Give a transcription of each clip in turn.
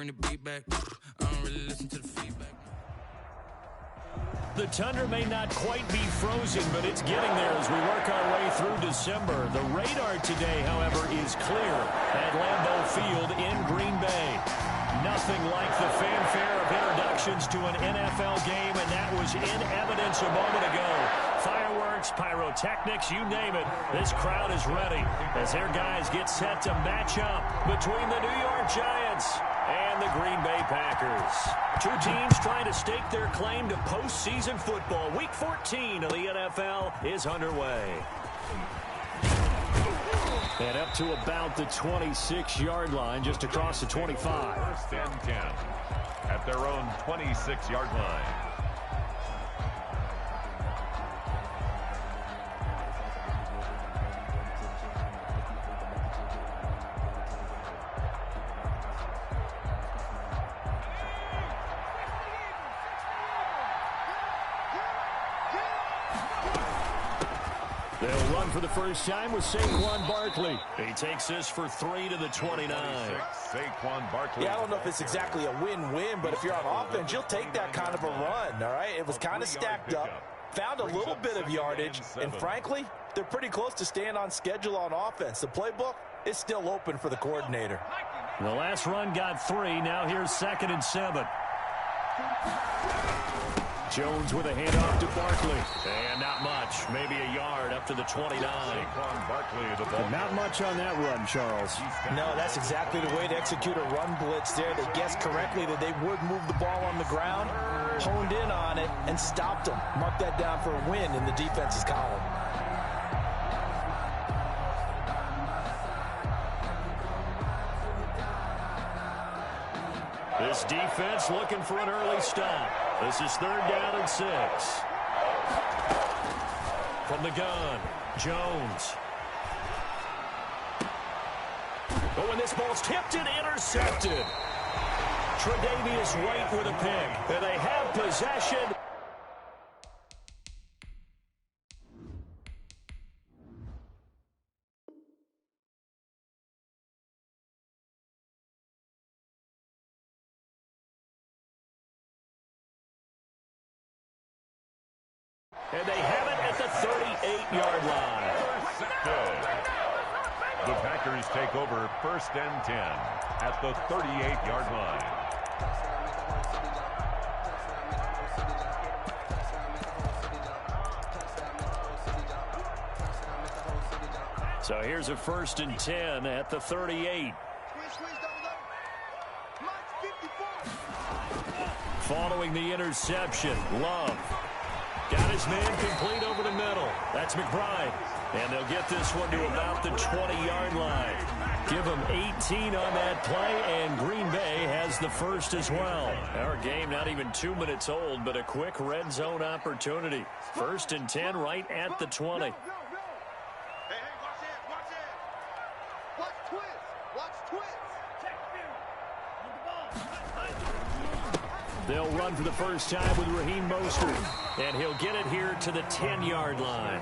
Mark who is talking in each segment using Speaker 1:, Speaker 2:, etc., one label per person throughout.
Speaker 1: the beat back. I don't really listen to the feedback.
Speaker 2: The Tundra may not quite be frozen, but it's getting there as we work our way through December. The radar today, however, is clear at Lambeau Field in Green Bay. Nothing like the fanfare of introductions to an NFL game, and that was in evidence a moment ago. Fireworks, pyrotechnics, you name it. This crowd is ready as their guys get set to match up between the New York Giants and the Green Bay Packers. Two teams trying to stake their claim to postseason football. Week 14 of the NFL is underway. And up to about the 26-yard line, just across the 25.
Speaker 3: First and 10 at their own 26-yard line.
Speaker 2: They'll run for the first time with Saquon Barkley. He takes this for 3 to the 29.
Speaker 3: Saquon Barkley.
Speaker 4: Yeah, I don't know if it's exactly a win-win, but if you're on offense, you'll take that kind of a run, all right? It was kind of stacked up, found a little bit of yardage, and frankly, they're pretty close to staying on schedule on offense. The playbook is still open for the coordinator.
Speaker 2: The last run got 3. Now here's 2nd and 7. Jones with a handoff to Barkley. And not much. Maybe a yard up to the 29. Not much on that run, Charles.
Speaker 4: No, that's exactly the way to execute a run blitz there. They guessed correctly that they would move the ball on the ground, honed in on it, and stopped them. Mark that down for a win in the defense's column.
Speaker 2: This defense looking for an early stop. This is 3rd down and 6. From the gun, Jones. But when this ball's tipped and intercepted. Tre'Davious White with a pick. And they have possession. And they have it at the 38-yard line.
Speaker 3: The Packers take over 1st and 10 at the 38-yard line.
Speaker 2: So here's a 1st and 10 at the 38. Following the interception, Love. Got his man complete over the middle. That's McBride. And they'll get this one to about the 20-yard line. Give them 18 on that play, and Green Bay has the first as well. Our game not even 2 minutes old, but a quick red zone opportunity. 1st and 10 right at the 20. They'll run for the first time with Raheem Mostert, and he'll get it here to the 10-yard line.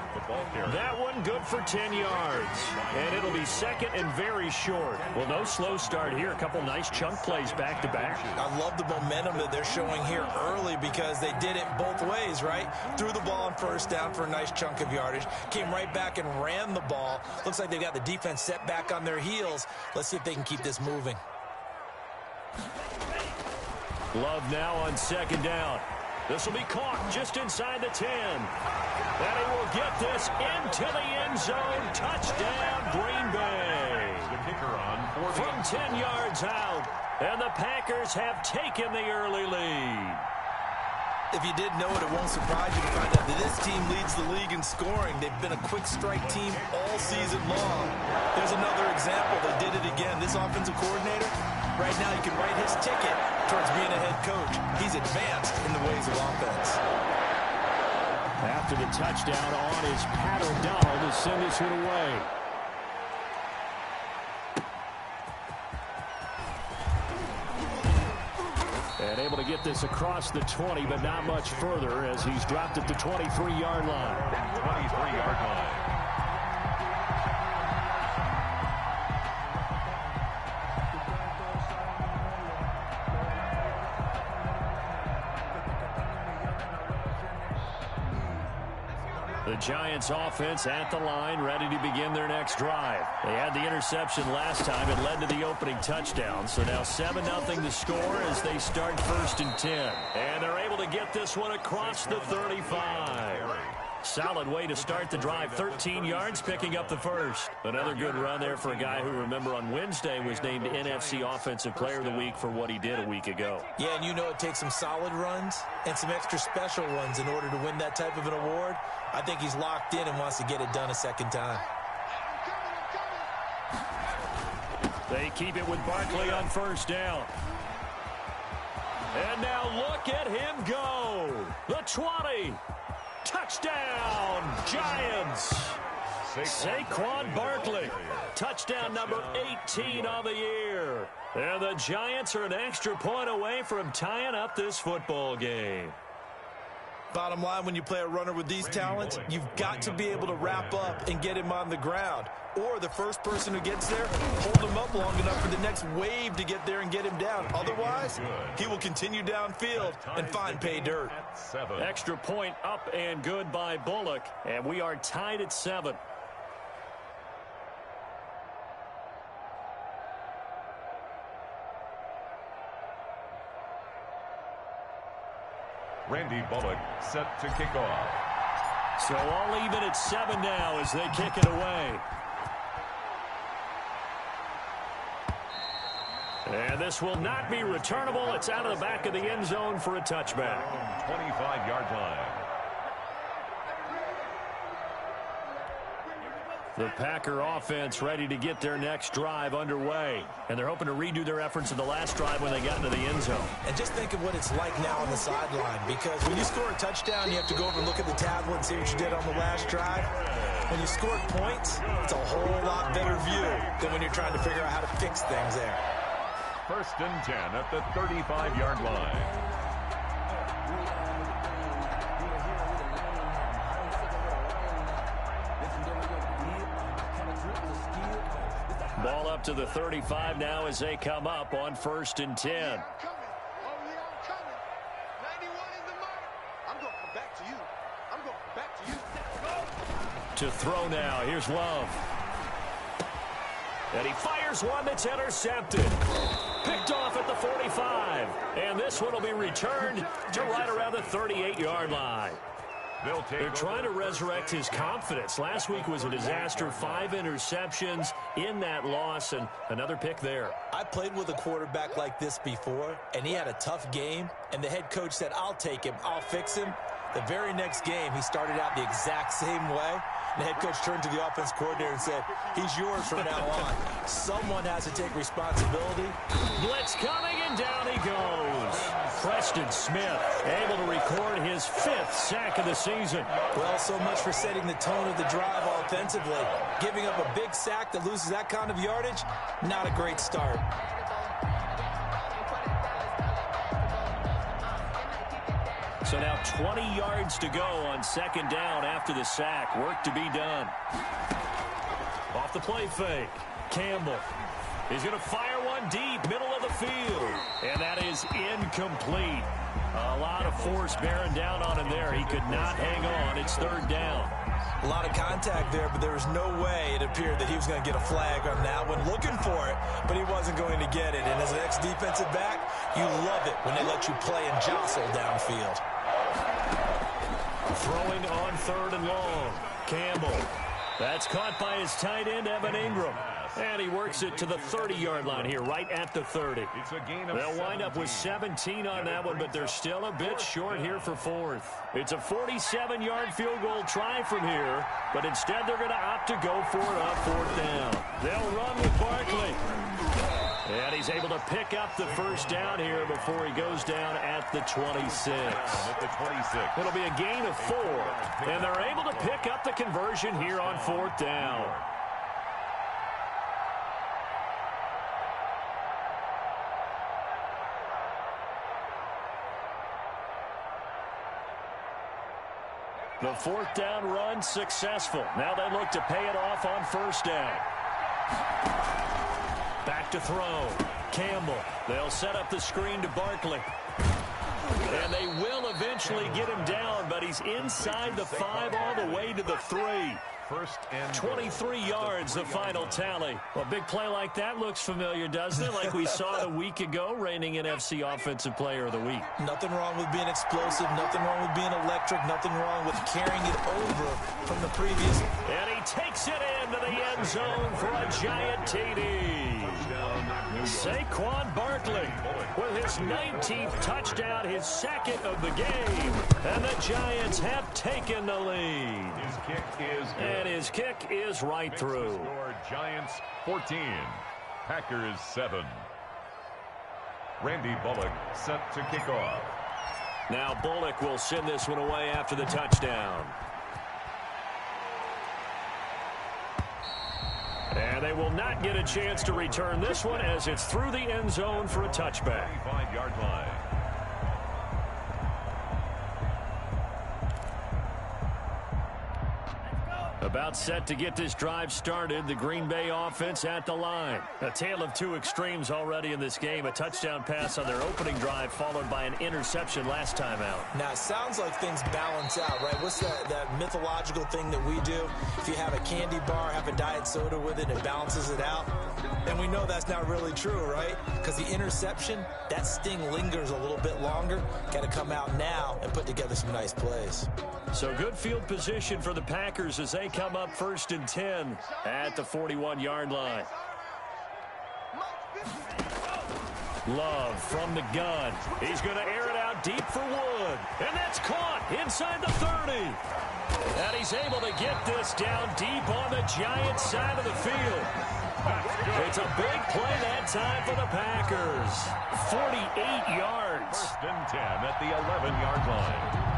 Speaker 2: That one good for 10 yards, and it'll be 2nd and very short. Well, no slow start here. A couple nice chunk plays back-to-back.
Speaker 4: I love the momentum that they're showing here early because they did it both ways, right? Threw the ball on 1st down for a nice chunk of yardage, came right back and ran the ball. Looks like they've got the defense set back on their heels. Let's see if they can keep this moving.
Speaker 2: Love now on 2nd down. This will be caught just inside the 10. And he will get this into the end zone. Touchdown, Green Bay.
Speaker 3: The kicker on
Speaker 2: from 10 yards out. And the Packers have taken the early lead.
Speaker 4: If you didn't know it, it won't surprise you to find out that this team leads the league in scoring. They've been a quick strike team all season long. There's another example. They did it again. This offensive coordinator, right now he can write his ticket towards being a head coach. He's advanced in the ways of offense.
Speaker 2: After the touchdown on is Pat O'Donnell to send this one away. And able to get this across the 20, but not much further as he's dropped at the 23-yard line.
Speaker 3: 23-yard line.
Speaker 2: The Giants offense at the line, ready to begin their next drive. They had the interception last time. It led to the opening touchdown. So now 7-0 to score as they start 1st and 10. And they're able to get this one across the 35. Solid way to start the drive. 13 yards, picking up the first. Another good run there for a guy who, remember, on Wednesday was named NFC Offensive Player of the Week for what he did a week ago.
Speaker 4: Yeah, and you know it takes some solid runs and some extra special ones in order to win that type of an award. I think he's locked in and wants to get it done a second time.
Speaker 2: They keep it with Barkley on 1st down. And now look at him go. The 20. Touchdown, Giants. Saquon Barkley. Touchdown number 18 on the year. And the Giants are an extra point away from tying up this football game.
Speaker 4: Bottom line, when you play a runner with these talents, you've got to be able to wrap up and get him on the ground. Or the first person who gets there, hold him up long enough for the next wave to get there and get him down. Otherwise, he will continue downfield and find pay dirt.
Speaker 2: Extra point up and good by Bullock. And we are tied at 7.
Speaker 3: Randy Bullock set to kick off.
Speaker 2: So all even at 7 now as they kick it away. And this will not be returnable. It's out of the back of the end zone for a touchback.
Speaker 3: 25-yard line.
Speaker 2: The Packer offense ready to get their next drive underway. And they're hoping to redo their efforts in the last drive when they got into the end zone.
Speaker 4: And just think of what it's like now on the sideline. Because when you score a touchdown, you have to go over and look at the tablet and see what you did on the last drive. When you score points, it's a whole lot better view than when you're trying to figure out how to fix things there.
Speaker 3: 1st and 10 at the 35-yard line.
Speaker 2: Ball up to the 35 now as they come up on 1st and 10. To throw now, here's Love. And he fires one that's intercepted. Picked off at the 45. And this one will be returned to right around the 38-yard line. They're trying to resurrect his confidence. Last week was a disaster. 5 interceptions in that loss, and another pick there.
Speaker 4: I played with a quarterback like this before, and he had a tough game, and the head coach said, I'll take him, I'll fix him. The very next game, he started out the exact same way. The head coach turned to the offense coordinator and said, he's yours from now on. Someone has to take responsibility.
Speaker 2: Blitz coming, and down he goes. Preston Smith able to record his 5th sack of the season.
Speaker 4: Well, so much for setting the tone of the drive offensively. Giving up a big sack that loses that kind of yardage, not a great start.
Speaker 2: So now 20 yards to go on 2nd down after the sack. Work to be done. Off the play fake. Campbell. He's going to fire one deep, middle of the field. And that is incomplete. A lot of force bearing down on him there. He could not hang on. It's 3rd down.
Speaker 4: A lot of contact there, but there was no way it appeared that he was going to get a flag on that one. Looking for it, but he wasn't going to get it. And as an ex-defensive back, you love it when they let you play and jostle downfield.
Speaker 2: Throwing on 3rd and long. Campbell. That's caught by his tight end, Evan Ingram. And he works it to the 30-yard line here, right at the 30. They'll wind up with 17 on that one, but they're still a bit short here for 4th. It's a 47-yard field goal try from here, but instead they're going to opt to go for it on 4th down. They'll run with Barkley. And he's able to pick up the 1st down here before he goes down at the 26. It'll be a gain of 4, and they're able to pick up the conversion here on 4th down. The 4th down run successful. Now they look to pay it off on 1st down. Back to throw. Campbell. They'll set up the screen to Barkley. And they will eventually get him down, but he's inside the 5 all the way to the 3.
Speaker 3: First and
Speaker 2: 23 yards, the final tally. Well, a big play like that looks familiar, doesn't it? Like we saw it a week ago, reigning NFC Offensive Player of the Week.
Speaker 4: Nothing wrong with being explosive, nothing wrong with being electric, nothing wrong with carrying it over from the previous.
Speaker 2: And he takes it into the end zone for a giant TD. Saquon Barkley with his 19th touchdown, his second of the game. And the Giants have taken the lead.
Speaker 3: his kick is good.
Speaker 2: And his kick is right
Speaker 3: Makes
Speaker 2: through.
Speaker 3: the score Giants 14, Packers 7. Randy Bullock set to kick off.
Speaker 2: Now Bullock will send this one away after the touchdown. And they will not get a chance to return this one as it's through the end zone for a touchback.
Speaker 3: 25-yard line.
Speaker 2: About set to get this drive started, the Green Bay offense at the line. A tale of two extremes already in this game. A touchdown pass on their opening drive followed by an interception last time out.
Speaker 4: Now, it sounds like things balance out, right? What's that mythological thing that we do? If you have a candy bar, have a diet soda with it, it balances it out. And we know that's not really true, right? Because the interception, that sting lingers a little bit longer. Got to come out now and put together some nice plays.
Speaker 2: So good field position for the Packers as they come up 1st and 10 at the 41-yard line. Love from the gun. He's going to air it out deep for Wood. And that's caught inside the 30. And he's able to get this down deep on the Giants side of the field. It's a big play that time for the Packers. 48 yards.
Speaker 3: 1st and 10 at the 11-yard line.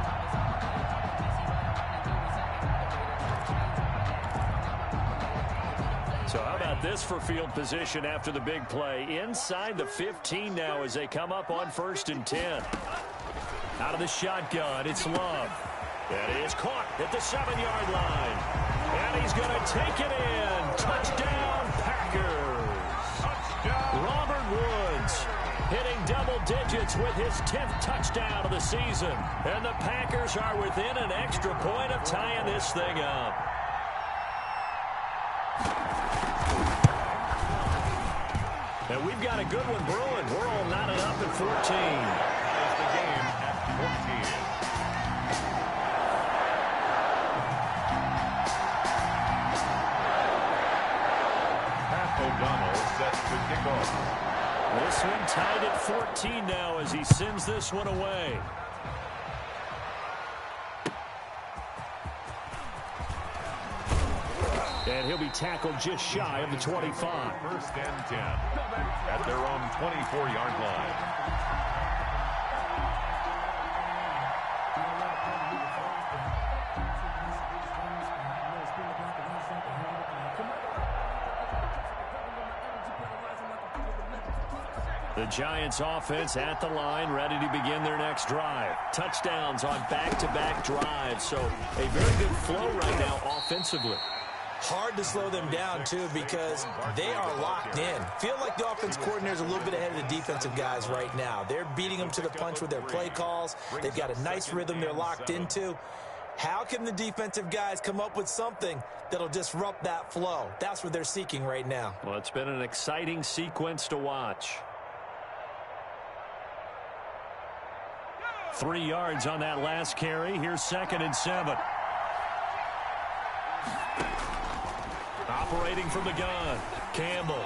Speaker 2: So how about this for field position after the big play? Inside the 15 now as they come up on 1st and 10. Out of the shotgun, it's Love. And he is caught at the 7-yard line. And he's going to take it in. Touchdown, Packers. Touchdown. Robert Woods hitting double digits with his 10th touchdown of the season. And the Packers are within an extra point of tying this thing up. And we've got a good one brewing. We're all knotted up at 14.
Speaker 3: Is the game at 14. Pat O'Donnell set to kick off.
Speaker 2: This one tied at 14 now as he sends this one away. And he'll be tackled just shy of the 25.
Speaker 3: 1st and 10 at their own 24-yard line.
Speaker 2: The Giants offense at the line, ready to begin their next drive. Touchdowns on back-to-back drives, so a very good flow right now offensively.
Speaker 4: Hard to slow them down, too, because they are locked in. Feel like the offense coordinator is a little bit ahead of the defensive guys right now. They're beating them to the punch with their play calls. They've got a nice rhythm they're locked into. How can the defensive guys come up with something that'll disrupt that flow? That's what they're seeking right now.
Speaker 2: Well, it's been an exciting sequence to watch. 3 yards on that last carry. Here's 2nd and 7. Operating from the gun, Campbell.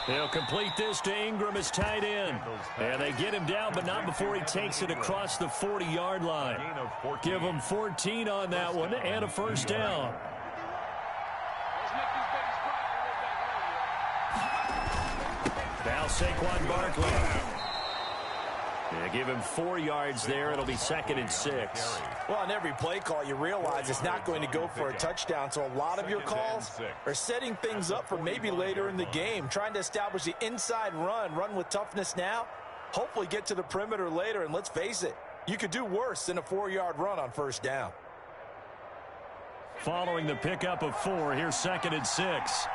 Speaker 2: He'll complete this to Ingram as tight end. And they get him down, but not before he takes it across the 40-yard line. Give him 14 on that one and a 1st down. Now Saquon Barkley. Yeah, give him 4 yards there. It'll be 2nd and 6.
Speaker 4: Well, on every play call, you realize it's not going to go for a touchdown. So a lot of your calls are setting things up for maybe later in the game, trying to establish the inside run with toughness now, hopefully get to the perimeter later. And let's face it, you could do worse than a 4-yard run on 1st down.
Speaker 2: Following the pickup of 4, here's 2nd and 6.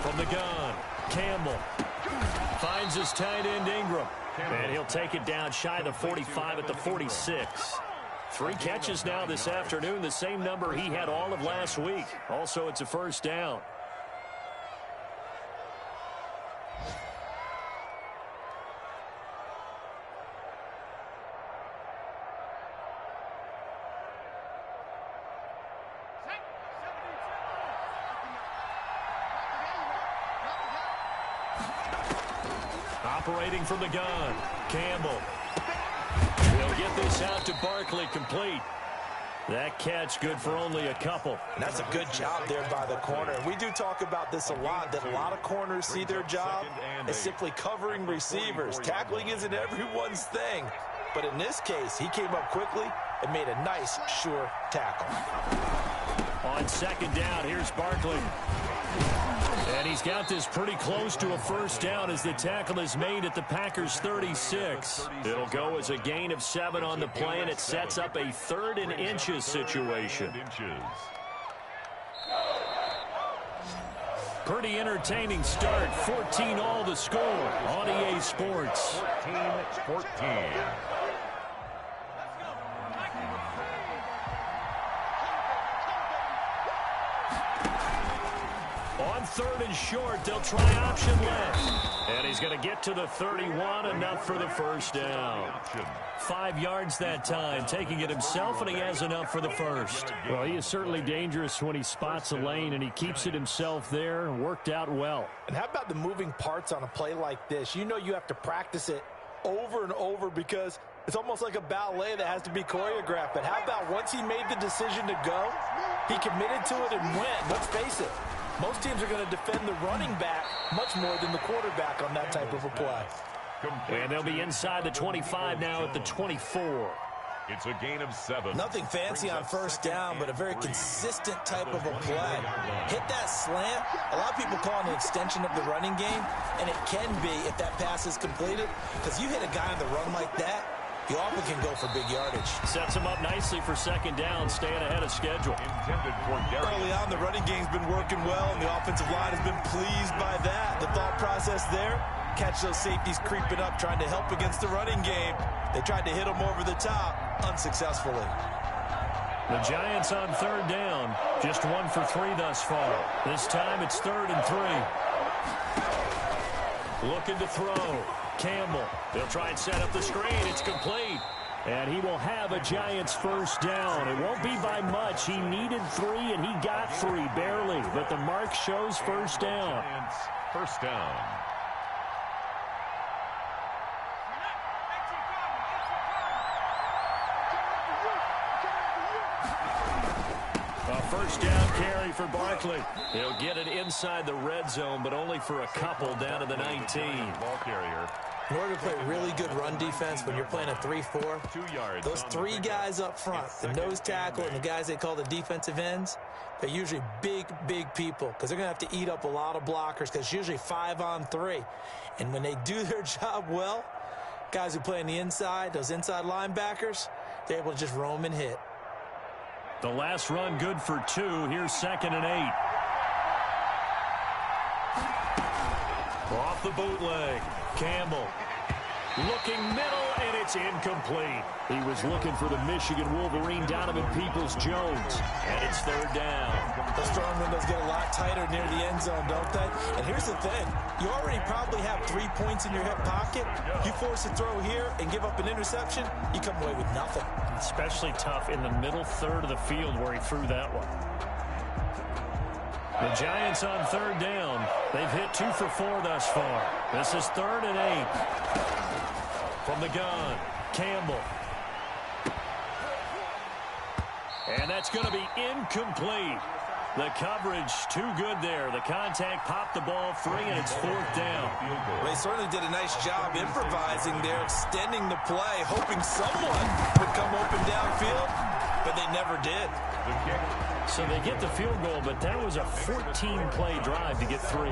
Speaker 2: From the gun, Campbell. Finds his tight end Ingram. And he'll take it down shy of the 45 at the 46. 3 catches now this afternoon, the same number he had all of last week. Also, it's a first down. Operating from the gun, Campbell. He'll get this out to Barkley, complete. That catch good for only a couple.
Speaker 4: And that's a good job there by the corner. We do talk about this a lot, that a lot of corners see their job as simply covering receivers. Tackling isn't everyone's thing. But in this case, he came up quickly and made a nice, sure tackle.
Speaker 2: On second down, here's Barkley. And he's got this pretty close to a first down as the tackle is made at the Packers' 36. It'll go as a gain of 7 on the play, and it sets up a 3rd and inches situation. Pretty entertaining start. 14 all to score on EA Sports.
Speaker 3: 14-14.
Speaker 2: On 3rd and short, they'll try option left. And he's going to get to the 31, enough for the first down. 5 yards that time, taking it himself, and he has enough for the first. Well, he is certainly dangerous when he spots a lane, and he keeps it himself there. Worked out well.
Speaker 4: And how about the moving parts on a play like this? You know you have to practice it over and over because it's almost like a ballet that has to be choreographed. But how about once he made the decision to go, he committed to it and went. Let's face it. Most teams are going to defend the running back much more than the quarterback on that type of a play.
Speaker 2: And they'll be inside the 25 now at the 24.
Speaker 3: It's a gain of 7.
Speaker 4: Nothing fancy on first down, but a very consistent type of a play. Hit that slant. A lot of people call it an extension of the running game, and it can be if that pass is completed, because you hit a guy on the run like that, you often can go for big yardage.
Speaker 2: Sets him up nicely for second down, staying ahead of schedule.
Speaker 3: Intended for
Speaker 4: early on, the running game's been working well, and the offensive line has been pleased by that. The thought process there, catch those safeties creeping up, trying to help against the running game. They tried to hit them over the top, unsuccessfully.
Speaker 2: The Giants on 3rd down, just 1 for 3 thus far. This time it's 3rd and 3. Looking to throw. Campbell. They'll try and set up the screen. It's complete. And he will have a Giants first down. It won't be by much. He needed 3, and he got 3, barely. But the mark shows first down.
Speaker 3: First down.
Speaker 2: A first down carry for Barkley. He'll get it inside the red zone, but only for a couple down to the 19.
Speaker 3: Ball carrier.
Speaker 4: In order to play really good run defense when you're playing a 3-4,
Speaker 3: 2 yards.
Speaker 4: those 3 guys up front, the nose tackle and the guys they call the defensive ends, they're usually big, big people because they're going to have to eat up a lot of blockers because it's usually 5 on 3. And when they do their job well, guys who play on the inside, those inside linebackers, they're able to just roam and hit.
Speaker 2: The last run good for 2. Here's 2nd and 8. Off the bootleg. Campbell looking middle, and it's incomplete. He was looking for the Michigan Wolverine, Donovan Peoples-Jones, and it's 3rd down.
Speaker 4: Those throwing windows get a lot tighter near the end zone, don't they? And here's the thing. You already probably have 3 points in your hip pocket. You force a throw here and give up an interception, you come away with nothing.
Speaker 2: Especially tough in the middle third of the field where he threw that one. The Giants on 3rd down. They've hit 2 for 4 thus far. This is 3rd and 8. From the gun, Campbell. And that's going to be incomplete. The coverage too good there. The contact popped the ball free, and it's 4th down.
Speaker 4: Well, they certainly did a nice job improvising there, extending the play, hoping someone would come open downfield. but they never did.
Speaker 3: The kick.
Speaker 2: So they get the field goal, but that was a 14-play drive to get 3.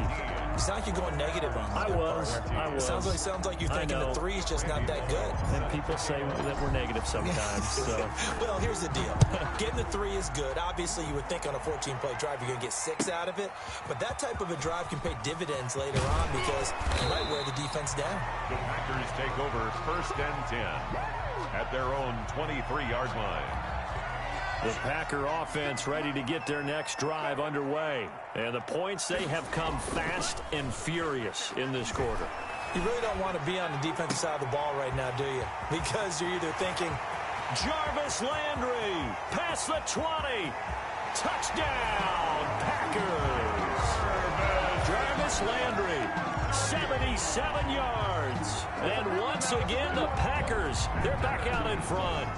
Speaker 4: It's not like you're going negative on
Speaker 2: I
Speaker 4: that.
Speaker 2: was.
Speaker 4: Sounds like you're thinking the 3 is just not that good.
Speaker 2: And people say that we're negative sometimes. So.
Speaker 4: Well, here's the deal. Getting the 3 is good. Obviously, you would think on a 14-play drive you're going to get 6 out of it. But that type of a drive can pay dividends later on because you might wear the defense down.
Speaker 3: The Packers take over 1st and 10 at their own 23-yard line.
Speaker 2: The Packer offense ready to get their next drive underway. And the points, they have come fast and furious in this quarter.
Speaker 4: You really don't want to be on the defensive side of the ball right now, do you? Because you're either thinking,
Speaker 2: Jarvis Landry, past the 20. Touchdown, Packers. Jarvis Landry, 77 yards. And once again, the Packers, they're back out in front.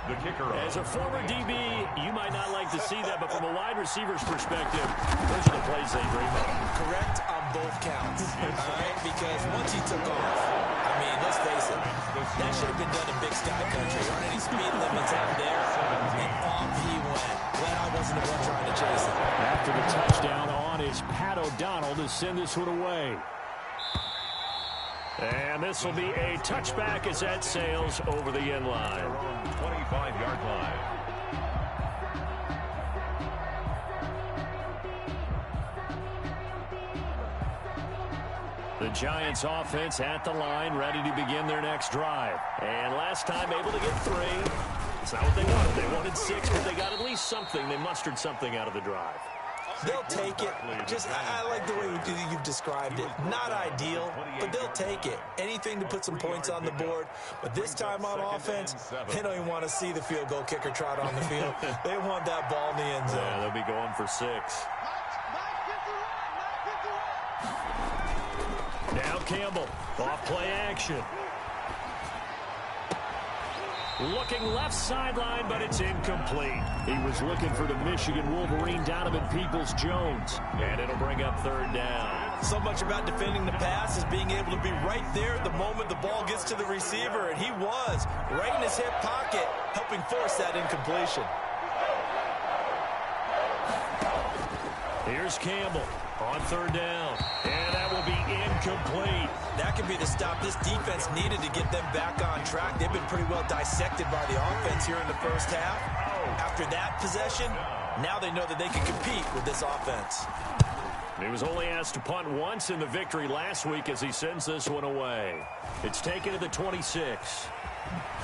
Speaker 3: The kicker.
Speaker 2: As a former DB, you might not like to see that, but from a wide receiver's perspective, those are the plays they dream of.
Speaker 4: correct on both counts. All right? Because once he took off, I mean, let's face it, that should have been done in Big Sky Country. There aren't any speed limits out there. And off he went. Glad I wasn't the one trying to chase it.
Speaker 2: After the touchdown on is Pat O'Donnell to send this one away. And this will be a touchback as that sails over the end line.
Speaker 3: 25-yard line.
Speaker 2: The Giants offense at the line, ready to begin their next drive. And last time able to get 3. It's not what they wanted. They wanted 6, but they got at least something. They mustered something out of the drive.
Speaker 4: They'll take it. Just, I like the way you've described it. Not ideal, but they'll take it. Anything to put some points on the board. But this time on offense, they don't even want to see the field goal kicker trot on the field. They want that ball in the end zone.
Speaker 2: Yeah, they'll be going for 6. Now Campbell, off play action. Looking left sideline, but it's incomplete. He was looking for the Michigan Wolverine, Donovan Peoples-Jones. And it'll bring up 3rd down.
Speaker 4: So much about defending the pass is being able to be right there at the moment the ball gets to the receiver. And he was right in his hip pocket, helping force that incompletion.
Speaker 2: Here's Campbell on 3rd down. And that will be incomplete.
Speaker 4: That could be the stop this defense needed to get them back on track. They've been pretty well dissected by the offense here in the first half. After that possession, now they know that they can compete with this offense.
Speaker 2: He was only asked to punt once in the victory last week as he sends this one away. It's taken to the 26.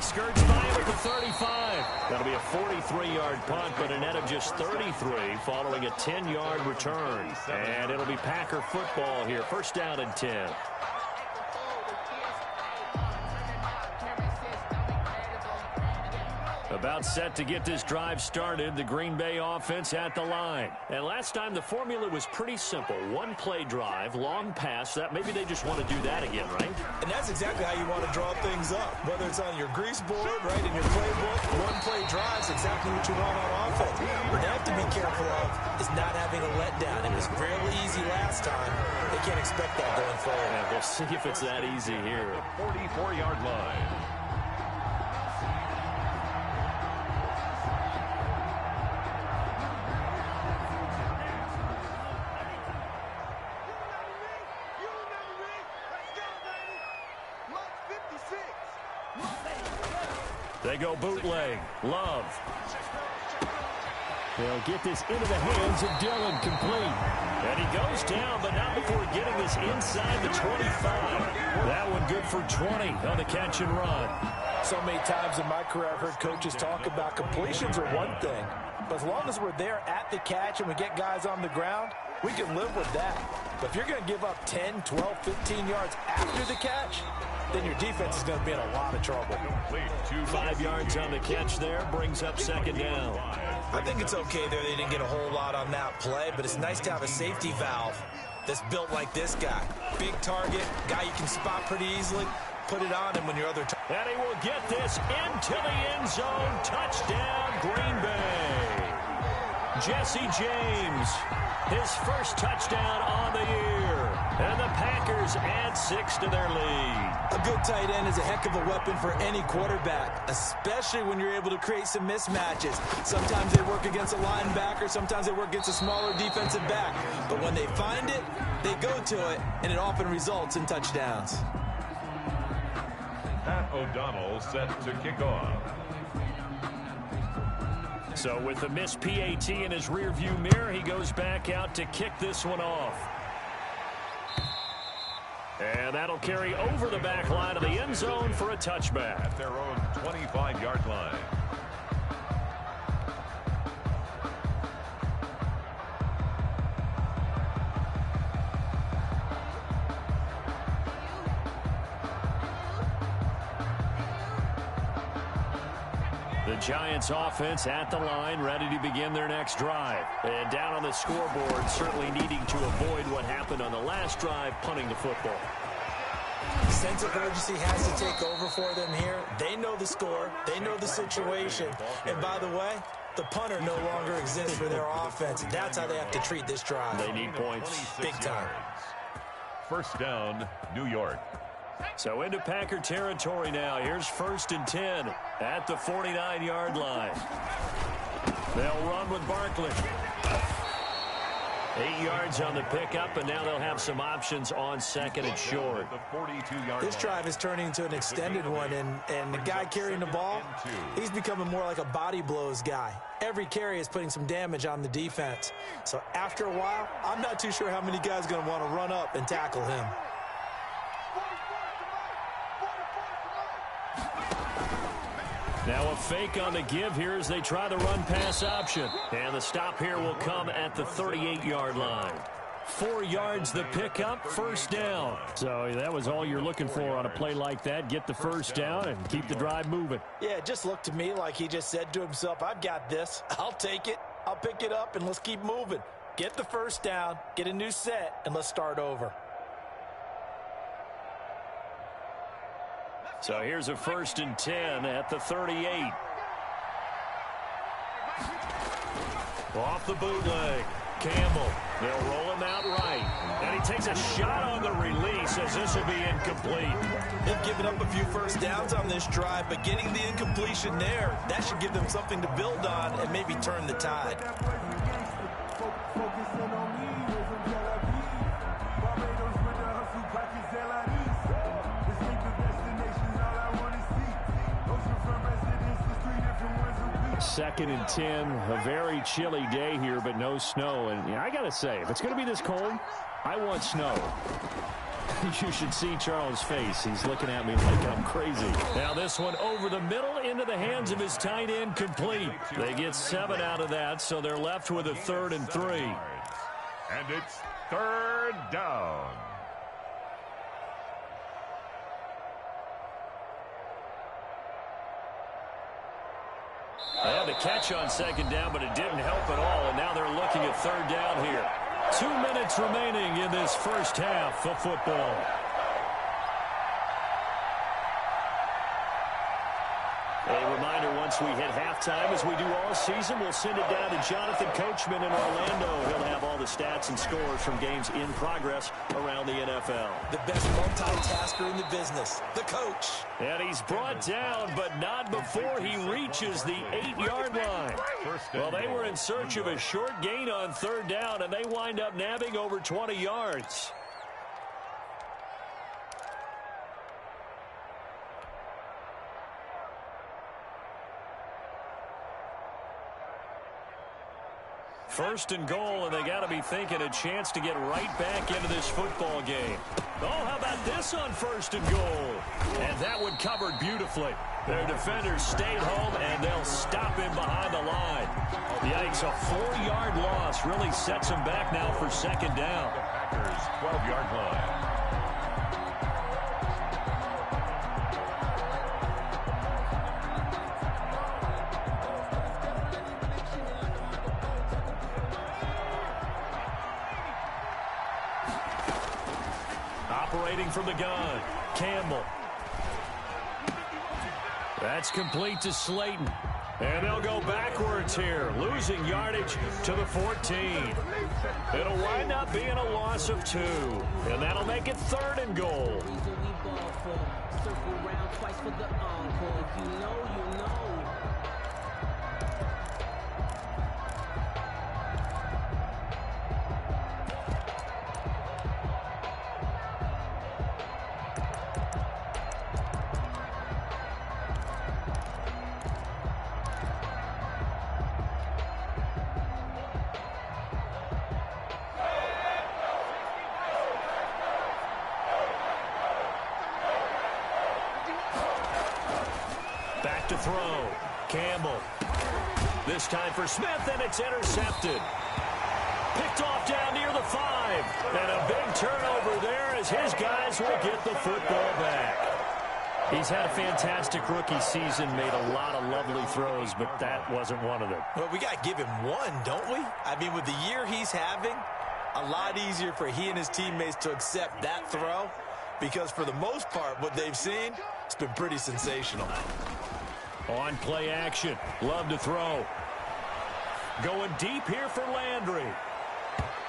Speaker 2: Skirts by him at the 35. That'll be a 43-yard punt, but a net of just 33 following a 10-yard return. And it'll be Packer football here. 1st down and 10. About set to get this drive started, the Green Bay offense at the line. And last time the formula was pretty simple. 1-play drive, long pass. That maybe they just want to do that again, right?
Speaker 4: And that's exactly how you want to draw things up. Whether it's on your grease board, right, in your playbook, 1-play drive is exactly what you want on offense. What they have to be careful of is not having a letdown. It was fairly easy last time. They can't expect that going forward.
Speaker 2: Yeah, we'll see if it's that easy here.
Speaker 3: 44-yard line.
Speaker 2: They go bootleg. Love. They'll get this into the hands of Dillon, complete. And he goes down, but not before getting this inside the 25. That one good for 20 on the catch and run.
Speaker 4: So many times in my career I've heard coaches talk about completions are one thing. But as long as we're there at the catch and we get guys on the ground, we can live with that. But if you're going to give up 10, 12, 15 yards after the catch, then your defense is going to be in a lot of trouble.
Speaker 2: 5 yards on the catch there, brings up 2nd down.
Speaker 4: I think it's okay there. They didn't get a whole lot on that play, but it's nice to have a safety valve that's built like this guy. Big target, guy you can spot pretty easily. Put it on him when your other...
Speaker 2: And he will get this into the end zone. Touchdown, Green Bay. Jesse James, his first touchdown on the year. And the Packers add 6 to their lead.
Speaker 4: A good tight end is a heck of a weapon for any quarterback, especially when you're able to create some mismatches. Sometimes they work against a linebacker, sometimes they work against a smaller defensive back. But when they find it, they go to it, and it often results in touchdowns.
Speaker 3: Pat O'Donnell set to kick off.
Speaker 2: So with the missed PAT in his rearview mirror, he goes back out to kick this one off. And that'll carry over the back line of the end zone for a touchback.
Speaker 3: At their own 25-yard line.
Speaker 2: The Giants offense at the line, ready to begin their next drive. And down on the scoreboard, certainly needing to avoid what happened on the last drive, punting the football.
Speaker 4: Sense of urgency has to take over for them here. They know the score. They know the situation. And by the way, the punter no longer exists for their offense. That's how they have to treat this drive.
Speaker 2: They need points.
Speaker 4: Big time.
Speaker 3: First down, New York.
Speaker 2: So into Packer territory now. Here's 1st and 10 at the 49-yard line. They'll run with Barkley. 8 yards on the pickup, and now they'll have some options on 2nd and short.
Speaker 4: This drive is turning into an extended one, and the guy carrying the ball, he's becoming more like a body blows guy. Every carry is putting some damage on the defense. So after a while, I'm not too sure how many guys are going to want to run up and tackle him.
Speaker 2: Now a fake on the give here as they try the run-pass option. And the stop here will come at the 38-yard line. 4 yards the pickup, 1st down. So that was all you're looking for on a play like that. Get the 1st down and keep the drive moving.
Speaker 4: Yeah, it just looked to me like he just said to himself, I've got this. I'll take it. I'll pick it up, and let's keep moving. Get the 1st down, get a new set, and let's start over.
Speaker 2: So here's a 1st and 10 at the 38. Off the bootleg. Campbell. They'll roll him out right. And he takes a shot on the release as this will be incomplete.
Speaker 4: They've given up a few 1st downs on this drive, but getting the incompletion there, that should give them something to build on and maybe turn the tide.
Speaker 2: Second and 10, a very chilly day here, but no snow. And I got to say, if it's going to be this cold, I want snow. You should see Charles' face. He's looking at me like I'm crazy. Now this one over the middle into the hands of his tight end, complete. They get 7 out of that, so they're left with a 3rd and 3.
Speaker 3: And it's 3rd down.
Speaker 2: They had the catch on 2nd down, but it didn't help at all, and now they're looking at 3rd down here. 2 minutes remaining in this first half of football. A reminder, once we hit halftime, as we do all season, we'll send it down to Jonathan Coachman in Orlando. He'll have all the stats and scores from games in progress around the NFL.
Speaker 4: The best multitasker in the business, the coach.
Speaker 2: And he's brought down, but not before he reaches the 8-yard line. Well, they were in search of a short gain on 3rd down, and they wind up nabbing over 20 yards. First and goal, and they got to be thinking a chance to get right back into this football game. Oh, how about this on 1st and goal? And that one covered beautifully. Their defenders stayed home, and they'll stop him behind the line. Yikes, a 4-yard loss really sets him back now for 2nd down.
Speaker 3: The Packers' 12-yard line.
Speaker 2: Operating from the gun, Campbell. That's complete to Slayton. And they'll go backwards here, losing yardage to the 14. It'll wind up being a loss of 2, and that'll make it 3rd and goal. Back to throw. Campbell. This time for Smith, and it's intercepted. Picked off down near the 5. And a big turnover there as his guys will get the football back. He's had a fantastic rookie season, made a lot of lovely throws, but that wasn't one of them.
Speaker 4: Well, we got to give him one, don't we? I mean, with the year he's having, a lot easier for he and his teammates to accept that throw, because for the most part, what they've seen, it's been pretty sensational.
Speaker 2: On play action. Love to throw. Going deep here for Landry.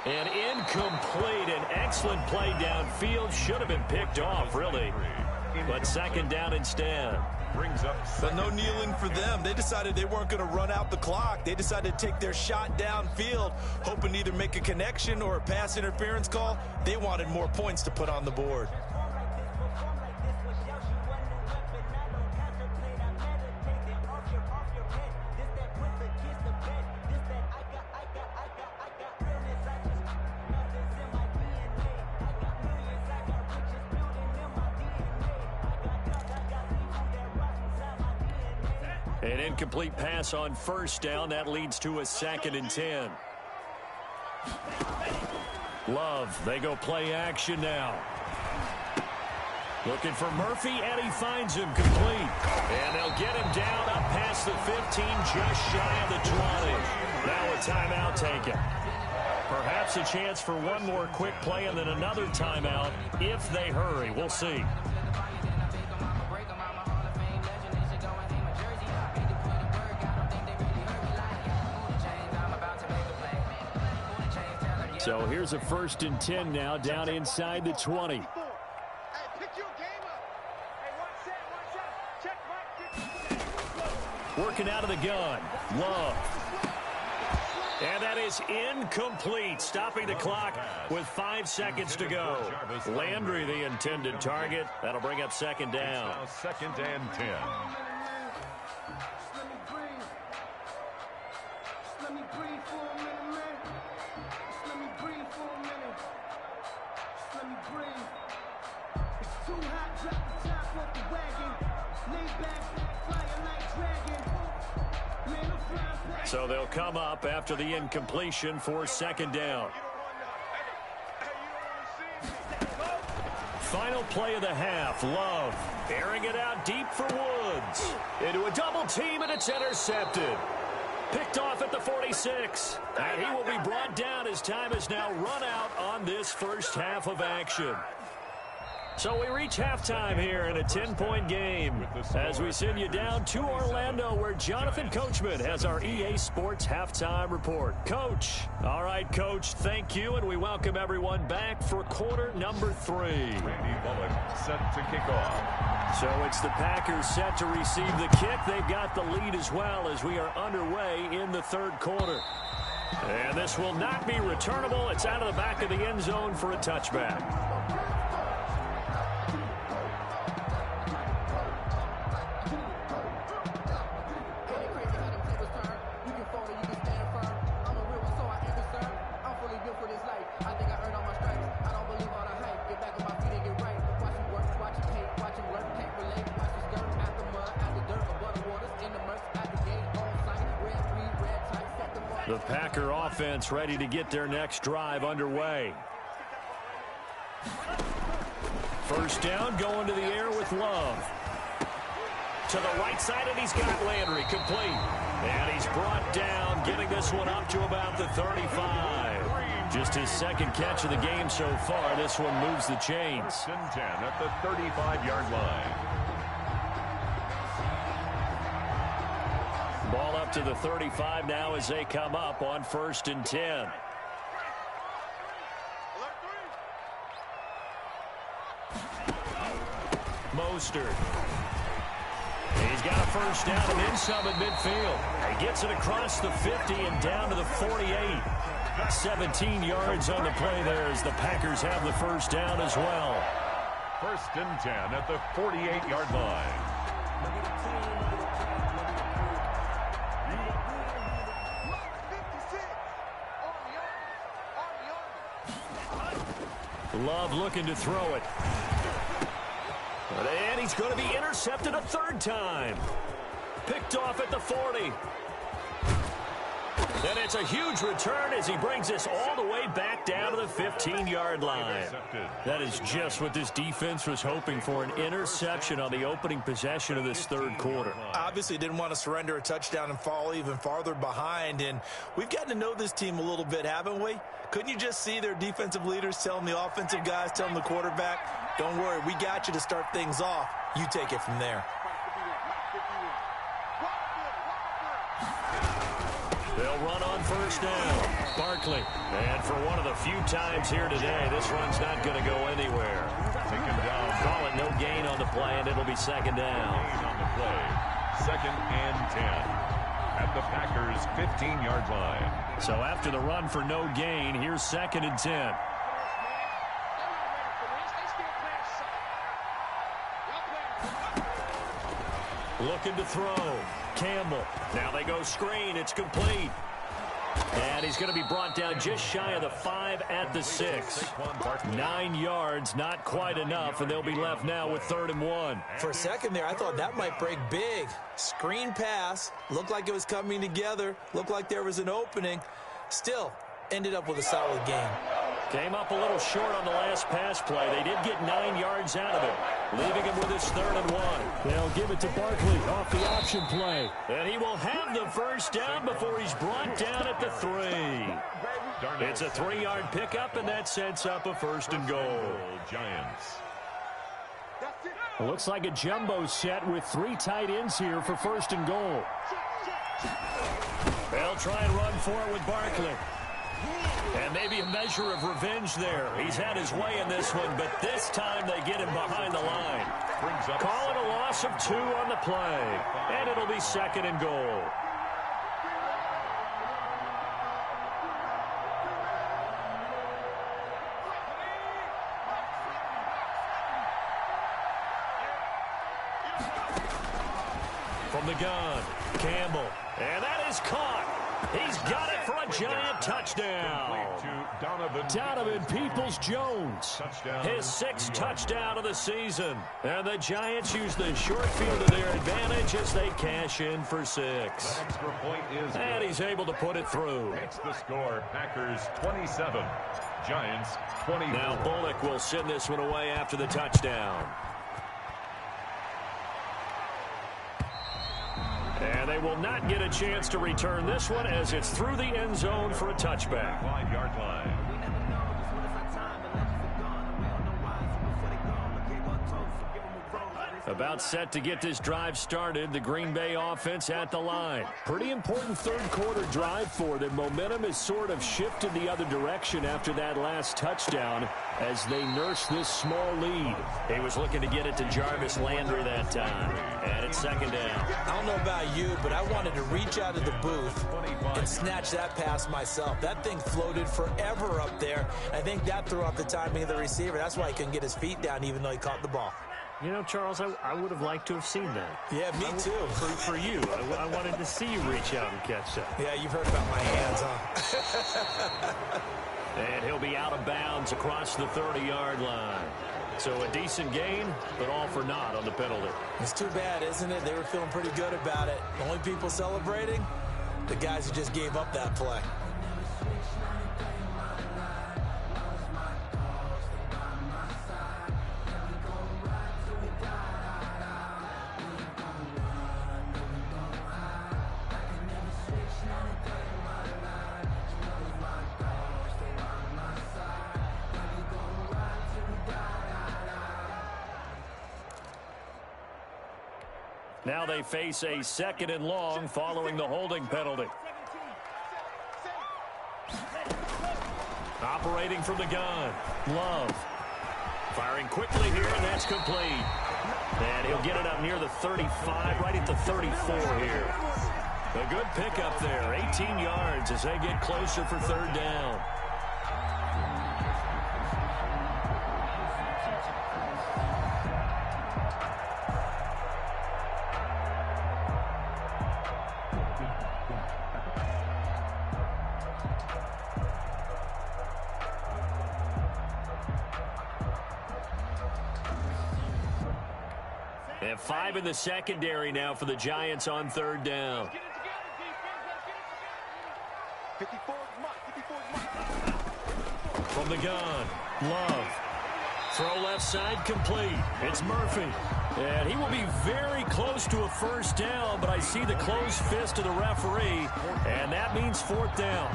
Speaker 2: And incomplete. An excellent play downfield. Should have been picked off, really. But 2nd down instead.
Speaker 4: But no kneeling for them. They decided they weren't going to run out the clock. They decided to take their shot downfield, hoping to either make a connection or a pass interference call. They wanted more points to put on the board.
Speaker 2: An incomplete pass on 1st down. That leads to a 2nd and 10. Love, they go play action now. Looking for Murphy, and he finds him complete. And they'll get him down up past the 15, just shy of the 20. Now a timeout taken. Perhaps a chance for one more quick play and then another timeout if they hurry. We'll see. So here's a 1st and 10 now, down inside the 20. Working out of the gun. Love. And that is incomplete, stopping the clock with 5 seconds to go. Landry, the intended target. That'll bring up 2nd down.
Speaker 3: 2nd and 10.
Speaker 2: So they'll come up after the incompletion for 2nd down. Final play of the half. Love airing it out deep for Woods. Into a double team, and it's intercepted. Picked off at the 46. And he will be brought down as time has now run out on this first half of action. So we reach halftime here in a 10-point game as we send you down to Orlando, where Jonathan Coachman has our EA Sports halftime report. Coach. All right, Coach, thank you, and we welcome everyone back for quarter number 3.
Speaker 3: Randy Bullock set to kick off.
Speaker 2: So it's the Packers set to receive the kick. They've got the lead as well as we are underway in the 3rd quarter. And this will not be returnable. It's out of the back of the end zone for a touchback. The Packer offense ready to get their next drive underway. 1st down, going to the air with Love. To the right side, and he's got Landry complete. And he's brought down, getting this one up to about the 35. Just his 2nd catch of the game so far. This one moves the chains.
Speaker 3: 1st and 10 at the 35-yard line.
Speaker 2: Ball to the 35 now as they come up on 1st and 10. Mostert. He's got a first down and then some at midfield. He gets it across the 50 and down to the 48. 17 yards on the play there as the Packers have the first down as well.
Speaker 3: 1st and 10 at the 48-yard line.
Speaker 2: Love looking to throw it. And he's going to be intercepted a 3rd time. Picked off at the 40. And it's a huge return as he brings us all the way back down to the 15-yard line. That is just what this defense was hoping for, an interception on the opening possession of this 3rd quarter.
Speaker 4: Obviously didn't want to surrender a touchdown and fall even farther behind. And we've gotten to know this team a little bit, haven't we? Couldn't you just see their defensive leaders telling the offensive guys, telling the quarterback, don't worry, we got you to start things off. You take it from there.
Speaker 2: They'll run on 1st down. Barkley. And for one of the few times here today, this run's not going to go anywhere.
Speaker 3: Taken down.
Speaker 2: Call it no gain on the play, and it'll be 2nd down.
Speaker 3: Gain on the play. 2nd and 10 at the Packers' 15-yard line.
Speaker 2: So after the run for no gain, here's 2nd and 10. Looking to throw. Campbell. Now they go screen. It's complete. And he's going to be brought down just shy of the 5 at the 6. 9 yards, not quite enough, and they'll be left now with 3rd and 1.
Speaker 4: For a second there, I thought that might break big. Screen pass. Looked like it was coming together. Looked like there was an opening. Still, ended up with a solid game.
Speaker 2: Came up a little short on the last pass play. They did get 9 yards out of it, leaving him with his 3rd and 1. They'll give it to Barkley off the option play. And he will have the first down before he's brought down at the 3. It's a 3-yard pickup, and that sets up a 1st and goal.
Speaker 3: Giants.
Speaker 2: It looks like a jumbo set with 3 tight ends here for 1st and goal. They'll try and run for it with Barkley. And maybe a measure of revenge there. He's had his way in this one, but this time they get him behind the line. Call it a loss of 2 on the play. And it'll be 2nd and goal. From the gun, Campbell. And that is caught. He's got it for a giant touchdown. Donovan Peoples-Jones. His 6th touchdown of the season. And the Giants use the short field to their advantage as they cash in for 6. And he's able to put it through.
Speaker 3: It's the score. Packers 27. Giants 24.
Speaker 2: Now Bullock will send this one away after the touchdown. And they will not get a chance to return this one as it's through the end zone for a touchback.
Speaker 3: 5-yard line.
Speaker 2: About set to get this drive started, the Green Bay offense at the line. Pretty important 3rd quarter drive for them. Momentum has sort of shifted the other direction after that last touchdown as they nurse this small lead. He was looking to get it to Jarvis Landry that time. And it's 2nd down.
Speaker 4: I don't know about you, but I wanted to reach out of the booth and snatch that pass myself. That thing floated forever up there. I think that threw off the timing of the receiver. That's why he couldn't get his feet down even though he caught the ball.
Speaker 2: You know, Charles, I would have liked to have seen that.
Speaker 4: Yeah, me too.
Speaker 2: For you. I wanted to see you reach out and catch that.
Speaker 4: Yeah, you've heard about my hands, huh?
Speaker 2: And he'll be out of bounds across the 30-yard line. So a decent gain, but all for naught on the penalty.
Speaker 4: It's too bad, isn't it? They were feeling pretty good about it. The only people celebrating, the guys who just gave up that play.
Speaker 2: Now they face a 2nd and long following the holding penalty. Operating from the gun, Love. Firing quickly here, and that's complete. And he'll get it up near the 35, right at the 34 here. A good pickup there, 18 yards as they get closer for 3rd down. And 5 in the secondary now for the Giants on 3rd down. From the gun, Love. Throw left side complete. It's Murphy. And he will be very close to a 1st down, but I see the closed fist of the referee, and that means 4th down.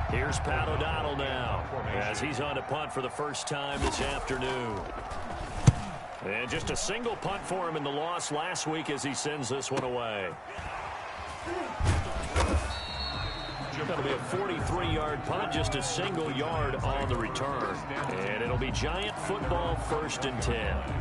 Speaker 2: Here's Pat O'Donnell now as he's on to punt for the first time this afternoon. And just a single punt for him in the loss last week as he sends this one away. That'll be a 43-yard punt, just a single yard on the return. And it'll be Giant football 1st and 10.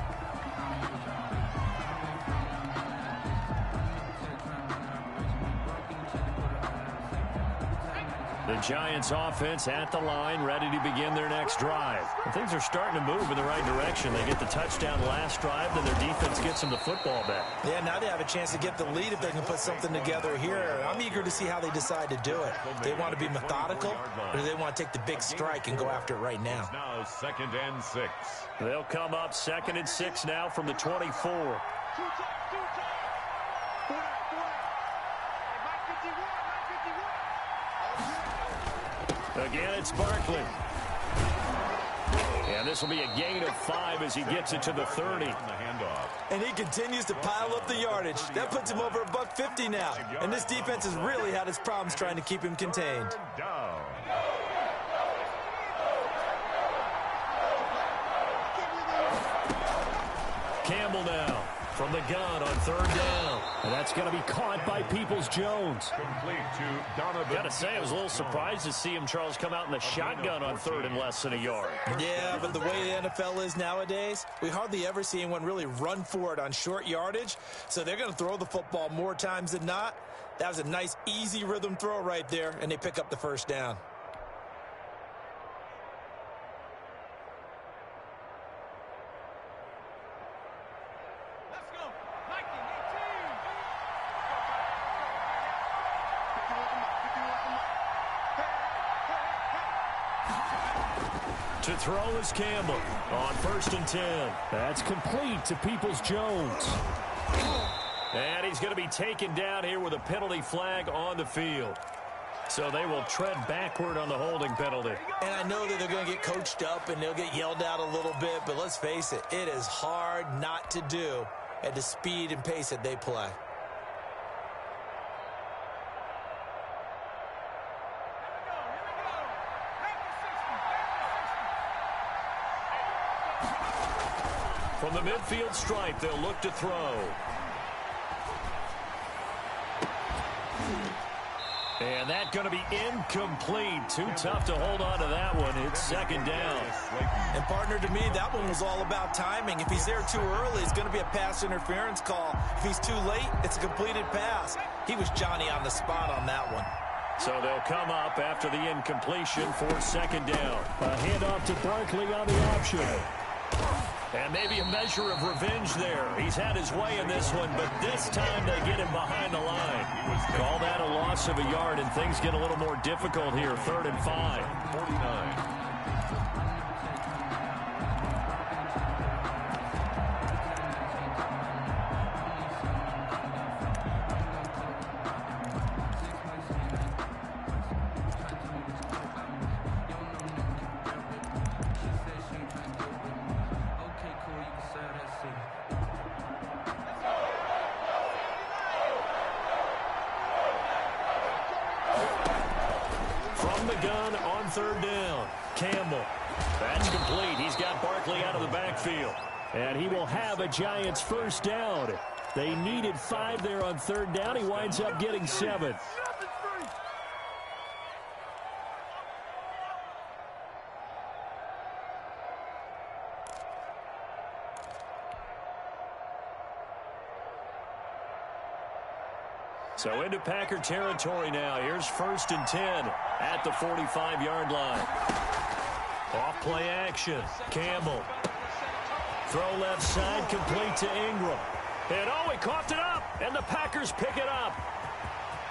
Speaker 2: The Giants offense at the line, ready to begin their next drive. And things are starting to move in the right direction. They get the touchdown last drive, then their defense gets them the football back. Yeah, now they have a chance to get the lead if they can put something together here. I'm eager to see how they decide to do it. They want to be methodical, or do they want to take the big strike and go after it right now?
Speaker 3: Now 2nd and 6.
Speaker 2: They'll come up 2nd and 6 now from the 24. Again, it's Barkley. And this will be a gain of 5 as he gets it to the 30.
Speaker 4: And he continues to pile up the yardage. That puts him over $150 now. And this defense has really had its problems trying to keep him contained.
Speaker 2: Campbell now from the gun on 3rd down. And that's going to be caught by Peoples-Jones.
Speaker 3: Complete to Donovan.
Speaker 2: Got to say, I was a little surprised to see him, Charles, come out in the shotgun on 3rd and less than a yard.
Speaker 4: Yeah, but the way the NFL is nowadays, we hardly ever see anyone really run for it on short yardage. So they're going to throw the football more times than not. That was a nice, easy rhythm throw right there, and they pick up the 1st down.
Speaker 2: To throw is Campbell on 1st and 10. That's complete to Peoples-Jones. And he's going to be taken down here with a penalty flag on the field. So they will tread backward on the holding penalty.
Speaker 4: And I know that they're going to get coached up and they'll get yelled at a little bit, but let's face it, it is hard not to do at the speed and pace that they play.
Speaker 2: From the midfield stripe, they'll look to throw. And that's going to be incomplete. Too tough to hold on to that one. It's 2nd down.
Speaker 4: And, partner, to me, that one was all about timing. If he's there too early, it's going to be a pass interference call. If he's too late, it's a completed pass. He was Johnny on the spot on that one.
Speaker 2: So they'll come up after the incompletion for 2nd down. A handoff to Barkley on the option. And maybe a measure of revenge there. He's had his way in this one, but this time they get him behind the line. Call that a loss of a yard, and things get a little more difficult here. 3rd and 5.
Speaker 3: 49.
Speaker 2: From the gun on 3rd down, Campbell. That's complete. He's got Barkley out of the backfield. And he will have a Giants first down. They needed 5 there on third down. He winds up getting 7. So into Packer territory now. Here's 1st and 10 at the 45-yard line. Off play action. Campbell. Throw left side, complete to Ingram. And he coughed it up, and the Packers pick it up.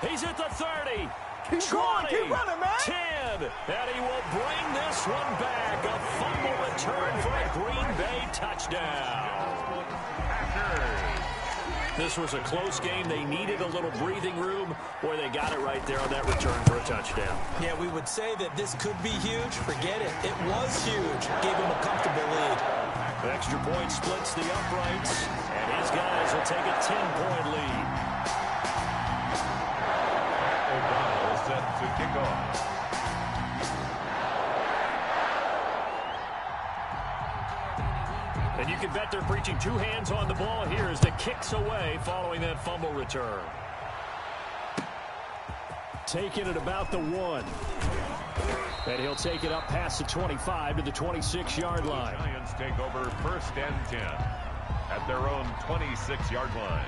Speaker 2: He's at the 30.
Speaker 5: Keep
Speaker 2: 20,
Speaker 5: going, keep running, man.
Speaker 2: 10, and he will bring this one back. A fumble return for a Green Bay touchdown. This was a close game. They needed a little breathing room. Boy, they got it right there on that return for a touchdown.
Speaker 4: Yeah, we would say that this could be huge. Forget it. It was huge. Gave him a comfortable lead.
Speaker 2: Extra point splits the uprights, and his guys will take a 10-point lead.
Speaker 3: O'Donnell set to kick off.
Speaker 2: And you can bet they're preaching 2 hands on the ball here as the kick's away following that fumble return. Taking it about the 1. And he'll take it up past the 25 to the 26-yard line.
Speaker 3: The Giants take over 1st and 10 at their own 26-yard line.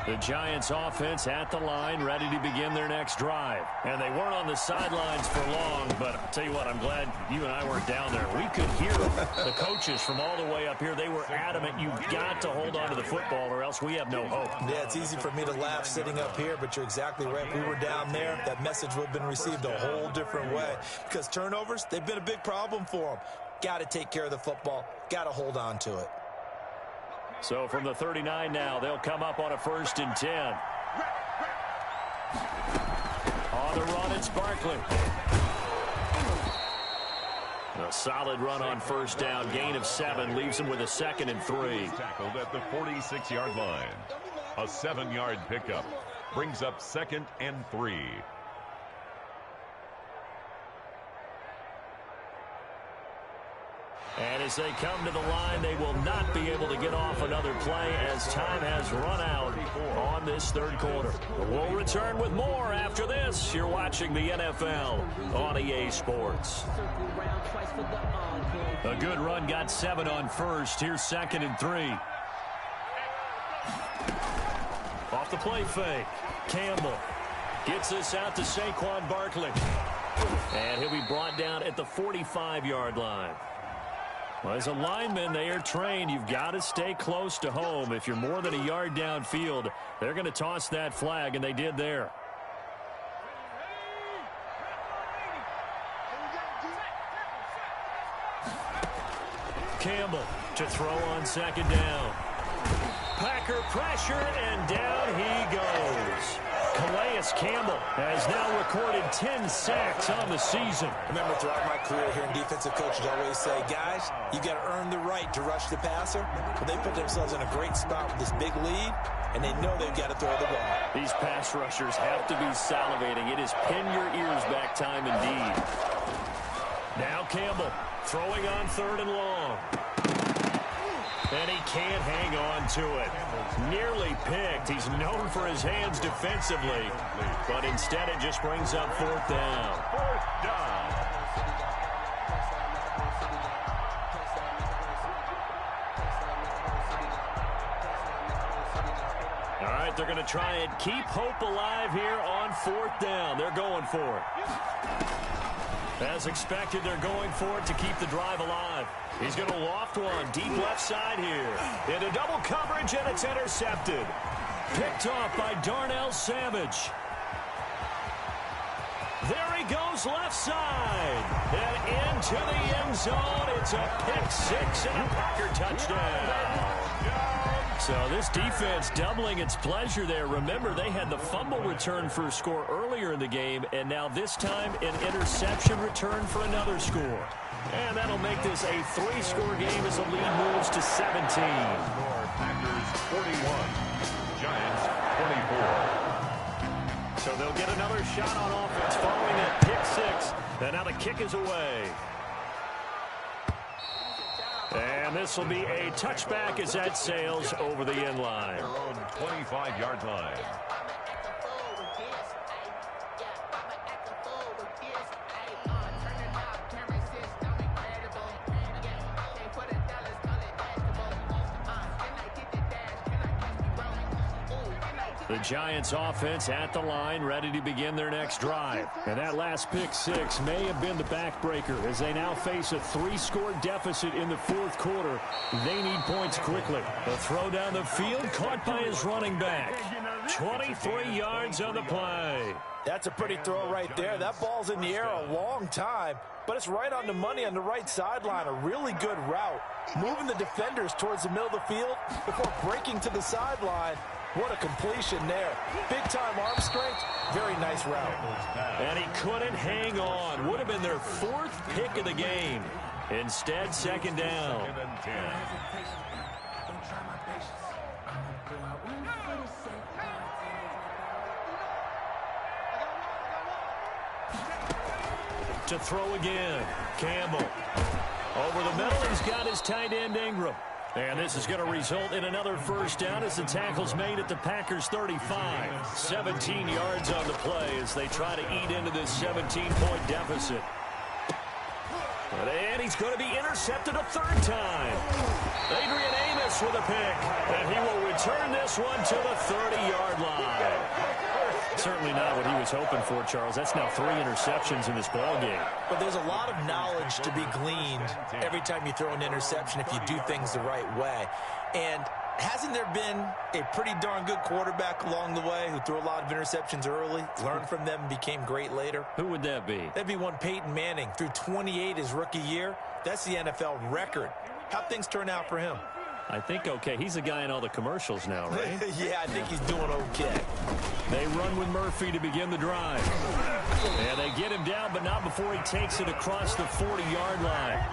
Speaker 2: The Giants offense at the line, ready to begin their next drive. And they weren't on the sidelines for long, but I'll tell you what, I'm glad you and I weren't down there. We could hear the coaches from all the way up here. They were adamant, you've got to hold on to the football or else we have no hope.
Speaker 4: Yeah, it's easy for me to laugh sitting up here, but you're exactly right. If we were down there, that message would have been received a whole different way. Because turnovers, they've been a big problem for them. Got to take care of the football. Got to hold on to it.
Speaker 2: So from the 39 now, they'll come up on a 1st and 10. On the run, it's Barkley. A solid run on 1st down. Gain of 7 leaves him with a 2nd and 3.
Speaker 3: Tackled at the 46-yard line. A 7-yard pickup brings up 2nd and 3.
Speaker 2: And as they come to the line, they will not be able to get off another play as time has run out on this 3rd quarter. We'll return with more after this. You're watching the NFL on EA Sports. A good run, got 7 on 1st. Here's 2nd and 3. Off the play fake. Campbell gets this out to Saquon Barkley. And he'll be brought down at the 45-yard line. Well, as a lineman, they are trained. You've got to stay close to home. If you're more than a yard downfield, they're going to toss that flag, and they did there. Campbell to throw on 2nd down. Packer pressure, and down he goes. Calais Campbell has now recorded 10 sacks on the season.
Speaker 4: Remember, throughout my career here in defensive coaches always say, guys, you got to earn the right to rush the passer. But they put themselves in a great spot with this big lead, and they know they've got to throw the ball.
Speaker 2: These pass rushers have to be salivating. It is pin your ears back time indeed. Now Campbell throwing on 3rd and long. And he can't hang on to it. Nearly picked. He's known for his hands defensively. But instead it just brings up 4th down.
Speaker 3: 4th down.
Speaker 2: All right, they're going to try and keep hope alive here on 4th down. They're going for it. As expected, they're going for it to keep the drive alive. He's going to loft one deep left side here. Into double coverage, and it's intercepted. Picked off by Darnell Savage. There he goes left side. And into the end zone. It's a pick 6 and a Packer touchdown. So this defense doubling its pleasure there. Remember, they had the fumble return for a score earlier in the game, and now this time an interception return for another score. And that'll make this a 3-score game as the lead moves to 17.
Speaker 3: Packers 41, Giants 24.
Speaker 2: So they'll get another shot on offense following that pick 6. And now the kick is away. And this will be a touchback as that sails over the end line.
Speaker 3: Their own 25-yard line.
Speaker 2: The Giants offense at the line, ready to begin their next drive. And that last pick 6 may have been the backbreaker as they now face a 3-score deficit in the fourth quarter. They need points quickly. The throw down the field caught by his running back. 23 yards on the play.
Speaker 4: That's a pretty throw right there. That ball's in the air a long time, but it's right on the money on the right sideline. A really good route. Moving the defenders towards the middle of the field before breaking to the sideline. What a completion there. Big-time arm strength. Very nice route.
Speaker 2: And he couldn't hang on. Would have been their 4th pick of the game. Instead, second down.
Speaker 3: 2nd and 10.
Speaker 2: To throw again. Campbell. Over the middle, he's got his tight end Ingram. And this is going to result in another first down as the tackle's made at the Packers' 35. 17 yards on the play as they try to eat into this 17-point deficit. And he's going to be intercepted a 3rd time. Adrian Amos with a pick. And he will return this one to the 30-yard line. Certainly not what he was hoping for, Charles. That's now 3 interceptions in this ballgame.
Speaker 4: But there's a lot of knowledge to be gleaned every time you throw an interception if you do things the right way. And hasn't there been a pretty darn good quarterback along the way who threw a lot of interceptions early, learned from them, and became great later?
Speaker 2: Who would that be?
Speaker 4: That'd be one Peyton Manning. Threw 28 his rookie year. That's the NFL record. How'd things turn out for him?
Speaker 2: I think okay. He's a guy in all the commercials now, right?
Speaker 4: Yeah, I think he's doing okay.
Speaker 2: They run with Murphy to begin the drive. And they get him down, but not before he takes it across the 40-yard line.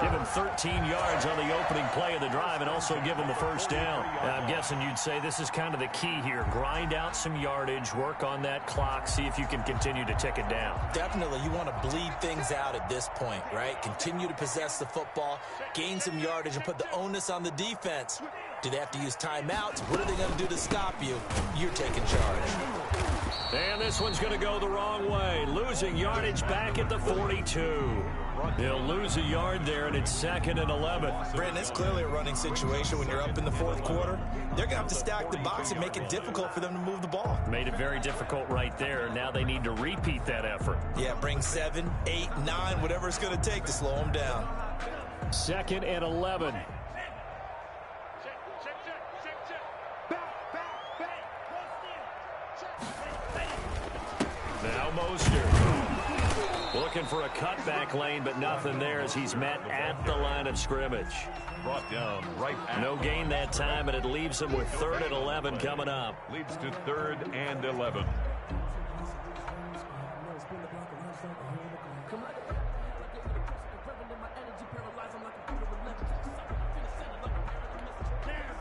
Speaker 2: Give him 13 yards on the opening play of the drive and also give him the first down. And I'm guessing you'd say this is kind of the key here. Grind out some yardage, work on that clock, see if you can continue to tick it down.
Speaker 4: Definitely. You want to bleed things out at this point, right? Continue to possess the football, gain some yardage, and put the onus on the defense. Do they have to use timeouts? What are they going to do to stop you? You're taking charge.
Speaker 2: And this one's going to go the wrong way. Losing yardage back at the 42. He'll lose a yard there, and it's 2nd and 11.
Speaker 4: Brandon, it's clearly a running situation when you're up in the fourth quarter. They're going to have to stack the box and make it difficult for them to move the ball.
Speaker 2: Made it very difficult right there. Now they need to repeat that effort.
Speaker 4: Yeah, bring 7, 8, 9, whatever it's going to take to slow them down.
Speaker 2: 2nd and 11. Now Mostert. Looking for a cutback lane, but nothing there as he's met at the line of scrimmage.
Speaker 3: Brought down right at
Speaker 2: No gain that time, and it leaves him with 3rd and 11 coming up.
Speaker 3: leads to 3rd and 11.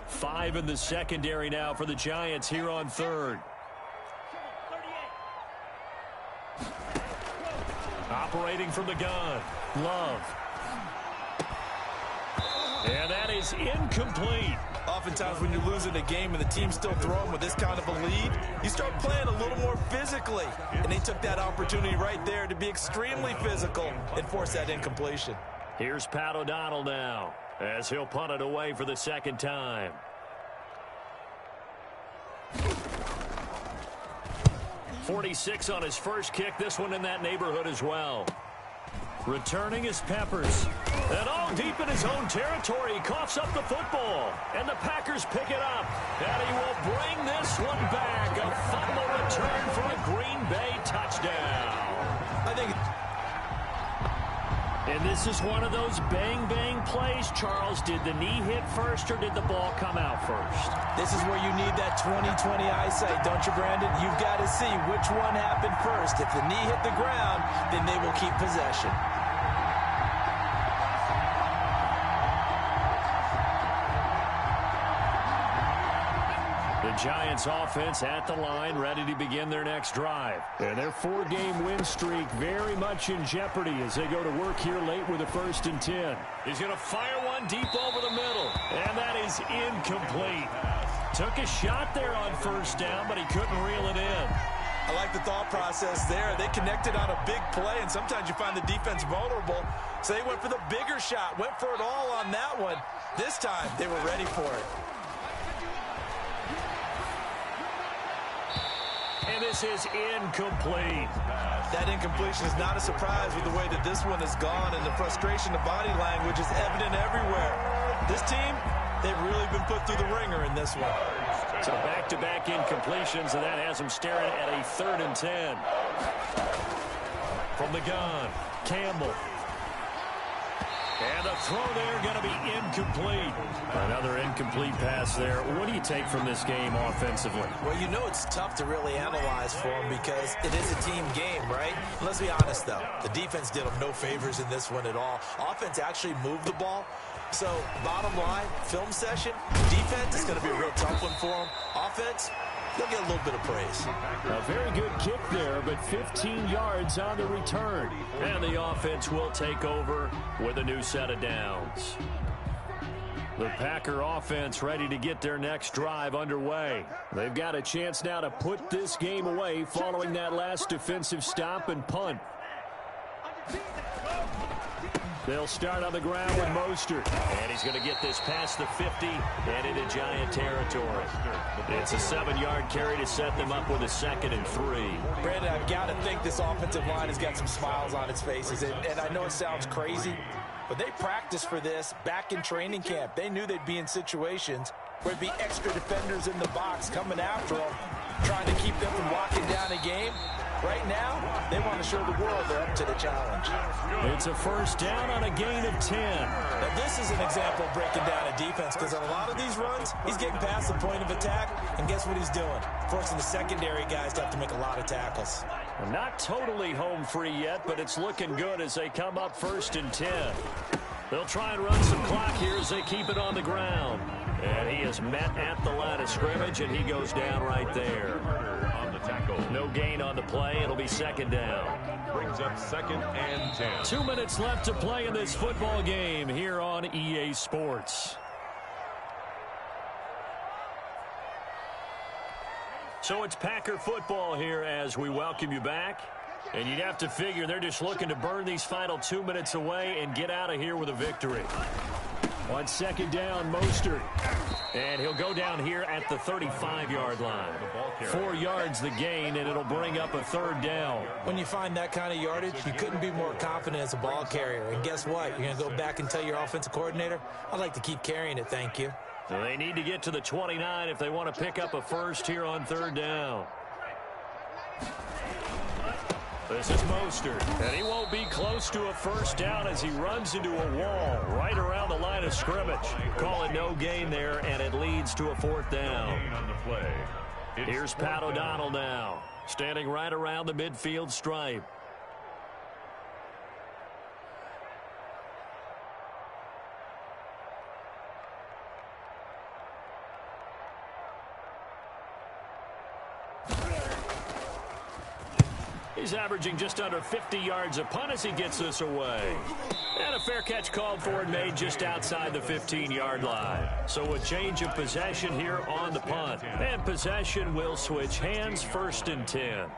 Speaker 2: Five in the secondary now for the Giants here on 3rd. Operating from the gun, Love. And that is incomplete.
Speaker 4: Oftentimes when you're losing a game and the team's still throwing with this kind of a lead, you start playing a little more physically. And they took that opportunity right there to be extremely physical and force that incompletion.
Speaker 2: Here's Pat O'Donnell now as he'll punt it away for the 2nd time. .46 on his first kick. This one in that neighborhood as well. Returning is Peppers. And all deep in his own territory. He coughs up the football. And the Packers pick it up. And he will bring this one back. A fumble return for a Green Bay touchdown.
Speaker 4: I think...
Speaker 2: And this is one of those bang-bang plays, Charles. Did the knee hit first or did the ball come out first?
Speaker 4: This is where you need that 20/20 eyesight, don't you, Brandon? You've got to see which one happened first. If the knee hit the ground, then they will keep possession.
Speaker 2: The Giants offense at the line, ready to begin their next drive. And their 4-game win streak very much in jeopardy as they go to work here late with a 1st and 10. He's going to fire one deep over the middle, and that is incomplete. Took a shot there on 1st down, but he couldn't reel it in.
Speaker 4: I like the thought process there. They connected on a big play, and sometimes you find the defense vulnerable. So they went for the bigger shot, went for it all on that one. This time, they were ready for it.
Speaker 2: And this is incomplete.
Speaker 4: That incompletion is not a surprise with the way that this one has gone, and the frustration of body language is evident everywhere. This team, they've really been put through the ringer in this one.
Speaker 2: So back-to-back incompletions, and that has them staring at a 3rd and 10. From the gun, Campbell. And the throw there going to be incomplete. Another incomplete pass there. What do you take from this game offensively?
Speaker 4: Well, you know it's tough to really analyze for them because it is a team game, right? Let's be honest, though. The defense did them no favors in this one at all. Offense actually moved the ball. So, bottom line, film session, defense is going to be a real tough one for them. Offense, they'll get a little bit of praise.
Speaker 2: A very good kick there, but 15 yards on the return. And the offense will take over with a new set of downs. The Packer offense ready to get their next drive underway. They've got a chance now to put this game away following that last defensive stop and punt. They'll start on the ground with Mostert. And he's going to get this past the 50 and into Giant territory. It's a 7-yard carry to set them up with a 2nd and 3.
Speaker 4: Brandon, I've got to think this offensive line has got some smiles on its faces. And I know it sounds crazy, but they practiced for this back in training camp. They knew they'd be in situations where there'd be extra defenders in the box coming after them, trying to keep them from locking down a game. Right now, they want to show the world they're up to the challenge.
Speaker 2: It's a 1st down on a gain of 10.
Speaker 4: Now, this is an example of breaking down a defense because on a lot of these runs, he's getting past the point of attack, and guess what he's doing? Forcing the secondary guys to have to make a lot of tackles.
Speaker 2: Not totally home free yet, but it's looking good as they come up 1st and 10. They'll try and run some clock here as they keep it on the ground. And he is met at the line of scrimmage, and he goes down right there. No gain on the play. It'll be 2nd down.
Speaker 3: Brings up 2nd and 10.
Speaker 2: 2 minutes left to play in this football game here on EA Sports. So it's Packer football here as we welcome you back. And you'd have to figure they're just looking to burn these final 2 minutes away and get out of here with a victory. On 2nd down, Mostert. And he'll go down here at the 35-yard line. 4 yards the gain, and it'll bring up a 3rd down.
Speaker 4: When you find that kind of yardage, you couldn't be more confident as a ball carrier. And guess what? You're going to go back and tell your offensive coordinator, I'd like to keep carrying it, thank you.
Speaker 2: So they need to get to the 29 if they want to pick up a 1st here on 3rd down. This is Mostert, and he won't be close to a 1st down as he runs into a wall right around the line of scrimmage. Call it no gain there, and it leads to a 4th down. Here's Pat O'Donnell now, standing right around the midfield stripe. He's averaging just under 50 yards a punt as he gets this away. And a fair catch called for and made just outside the 15-yard line. So a change of possession here on the punt. And possession will switch hands, 1st and 10.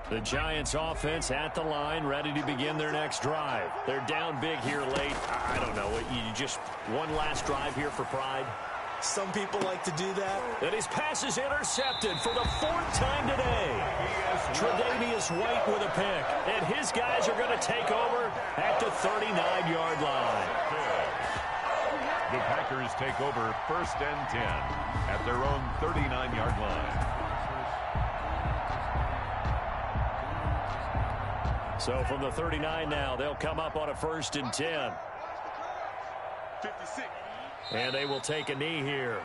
Speaker 2: The Giants offense at the line, ready to begin their next drive. They're down big here late. I don't know. You just one last drive here for pride?
Speaker 4: Some people like to do that.
Speaker 2: And his pass is intercepted for the 4th time today. Tre'Davious White with a pick. And his guys are going to take over at the 39-yard line.
Speaker 3: The Packers take over 1st and 10 at their own 39-yard line.
Speaker 2: So from the 39 now, they'll come up on a 1st and 10.
Speaker 3: 56.
Speaker 2: And they will take a knee here.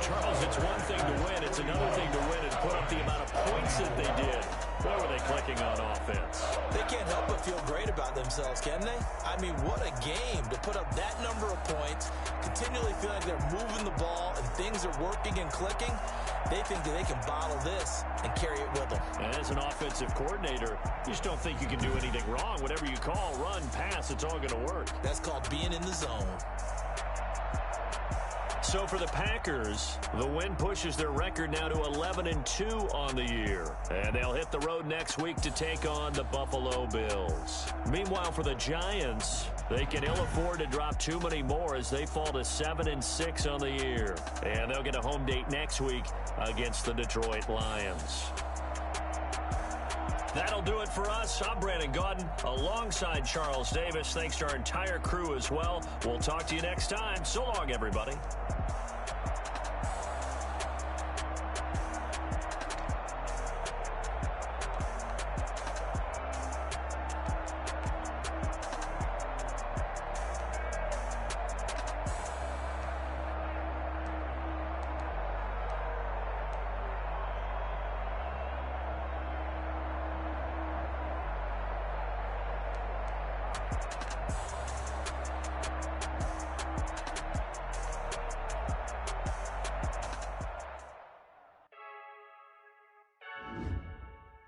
Speaker 2: Charles, it's one thing to win. It's another thing to win and put up the amount of points that they did. Boy, were they clicking on offense.
Speaker 4: They can't help but feel great about themselves, can they? I mean, what a game to put up that number of points, continually feel like they're moving the ball and things are working and clicking. They think that they can bottle this and carry it with them.
Speaker 2: And as an offensive coordinator, you just don't think you can do anything wrong. Whatever you call, run, pass, it's all going to work.
Speaker 4: That's called being in the zone.
Speaker 2: So for the Packers, the win pushes their record now to 11-2 on the year. And they'll hit the road next week to take on the Buffalo Bills. Meanwhile, for the Giants, they can ill afford to drop too many more as they fall to 7-6 on the year. And they'll get a home date next week against the Detroit Lions. That'll do it for us. I'm Brandon Gaudin alongside Charles Davis. Thanks to our entire crew as well. We'll talk to you next time. So long, everybody.